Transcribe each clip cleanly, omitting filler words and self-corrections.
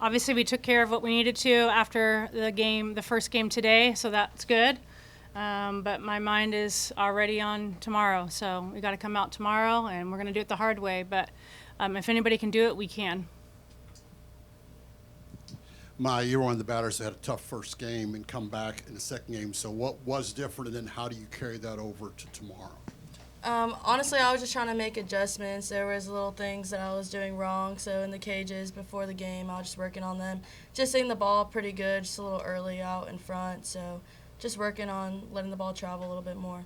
Obviously, we took care of what we needed to after the first game today, so that's good. But my mind is already on tomorrow, so we got to come out tomorrow, and we're going to do it the hard way. But if anybody can do it, we can. Maya, you were one of the batters that had a tough first game and come back in the second game. So what was different, and then how do you carry that over to tomorrow? Honestly, I was just trying to make adjustments. There was little things that I was doing wrong. So in the cages before the game, I was just working on them. Just hitting the ball pretty good, just a little early out in front. So just working on letting the ball travel a little bit more.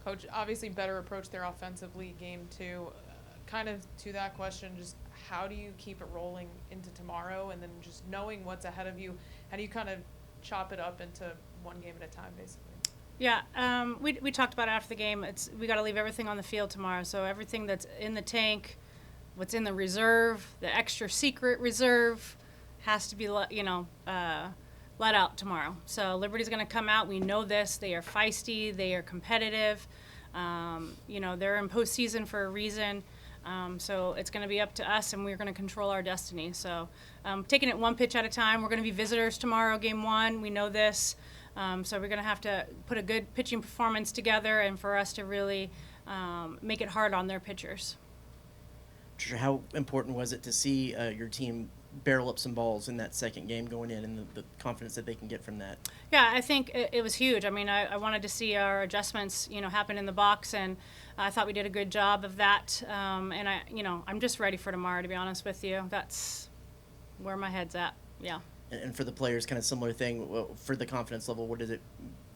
Coach, obviously better approach their offensively game two. Kind of to that question, just how do you keep it rolling into tomorrow, and then just knowing what's ahead of you, how do you kind of chop it up into one game at a time, basically? Yeah, we talked about it after the game. We got to leave everything on the field tomorrow. So everything that's in the tank, what's in the reserve, the extra secret reserve, has to be let out tomorrow. So Liberty's going to come out. We know this. They are feisty. They are competitive. They're in postseason for a reason. So it's going to be up to us, and we're going to control our destiny. So taking it one pitch at a time. We're going to be visitors tomorrow, game one. We know this. So we're going to have to put a good pitching performance together, and for us to really make it hard on their pitchers. Trisha, how important was it to see your team barrel up some balls in that second game going in, and the confidence that they can get from that? Yeah, I think it was huge. I mean, I wanted to see our adjustments, happen in the box, and I thought we did a good job of that. And I'm just ready for tomorrow, to be honest with you. That's where my head's at. Yeah. And for the players, kind of similar thing. For the confidence level, what does it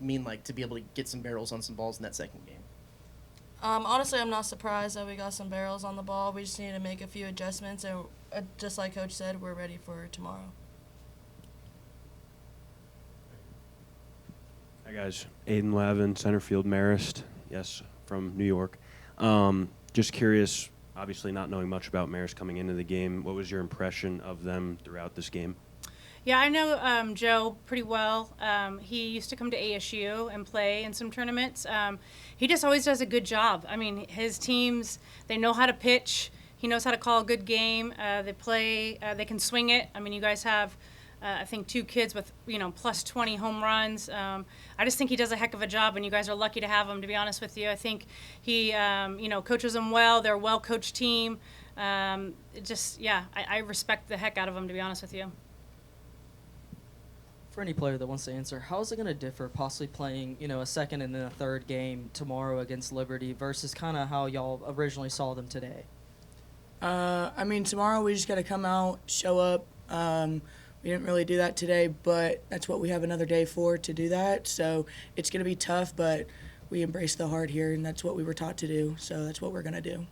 mean like to be able to get some barrels on some balls in that second game? Honestly, I'm not surprised that we got some barrels on the ball. We just need to make a few adjustments, and just like Coach said, we're ready for tomorrow. Hi, guys. Aiden Lavin, center field, Marist. Yes, from New York. Just curious, obviously not knowing much about Marist coming into the game, what was your impression of them throughout this game? Yeah, I know Joe pretty well. He used to come to ASU and play in some tournaments. He just always does a good job. I mean, his teams, they know how to pitch. He knows how to call a good game. They play, they can swing it. I mean, you guys have, I think, 2 kids with, plus 20 home runs. I just think he does a heck of a job, and you guys are lucky to have him, to be honest with you. I think he, coaches them well. They're a well-coached team. I respect the heck out of him, to be honest with you. For any player that wants to answer, how is it going to differ possibly playing, a second and then a third game tomorrow against Liberty versus kind of how y'all originally saw them today? Tomorrow we just got to come out, show up. We didn't really do that today, but that's what we have another day for, to do that. So it's going to be tough, but we embrace the hard here, and that's what we were taught to do. So that's what we're going to do.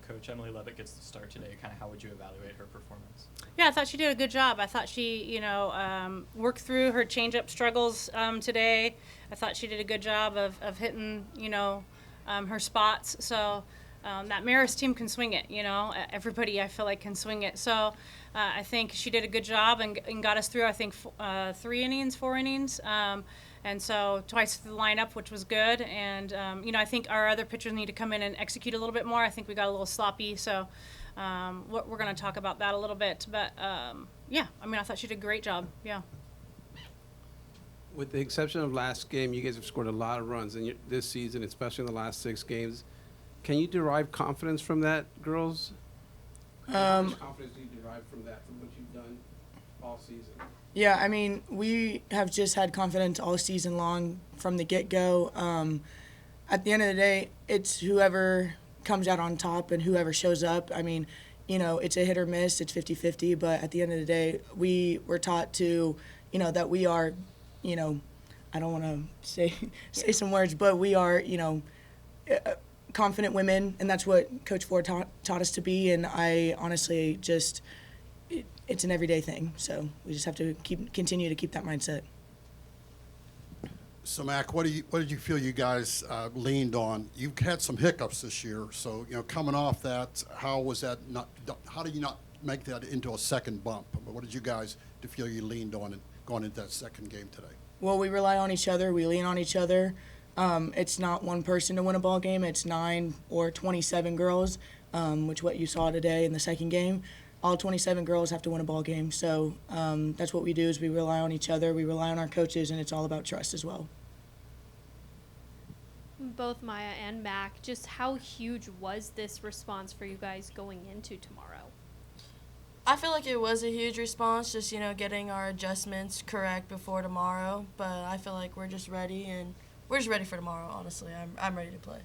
Coach Emily Levitt gets the start today. Kind of how would you evaluate her performance? Yeah, I thought she did a good job. I thought she, worked through her changeup struggles today. I thought she did a good job of hitting, her spots. So that Marist team can swing it, Everybody, I feel like, can swing it. So I think she did a good job and got us through, I think, 4 innings. And so twice through the lineup, which was good. And, I think our other pitchers need to come in and execute a little bit more. I think we got a little sloppy. So we're going to talk about that a little bit. But, I thought she did a great job. Yeah. With the exception of last game, you guys have scored a lot of runs this season, especially in the last 6 games. Can you derive confidence from that, girls? How much confidence do you derive from that, from what you've done all season? Yeah, we have just had confidence all season long from the get-go. At the end of the day, it's whoever comes out on top and whoever shows up. It's a hit or miss. It's 50-50. But at the end of the day, we were taught to, that we are, I don't want to say some words, but we are, confident women, and that's what Coach Ford taught us to be. And I honestly just... It's an everyday thing, so we just have to continue to keep that mindset. So, Mac, what did you feel you guys leaned on? You've had some hiccups this year, so coming off that, how did you not make that into a second bump? What did you guys feel you leaned on going into that second game today? Well, we rely on each other. We lean on each other. It's not one person to win a ball game. It's 9 or 27 girls, which what you saw today in the second game. All 27 girls have to win a ball game. So that's what we do is we rely on each other. We rely on our coaches, and it's all about trust as well. Both Maya and Mac, just how huge was this response for you guys going into tomorrow? I feel like it was a huge response, just, getting our adjustments correct before tomorrow. But I feel like we're just ready, and we're just ready for tomorrow, honestly. I'm ready to play.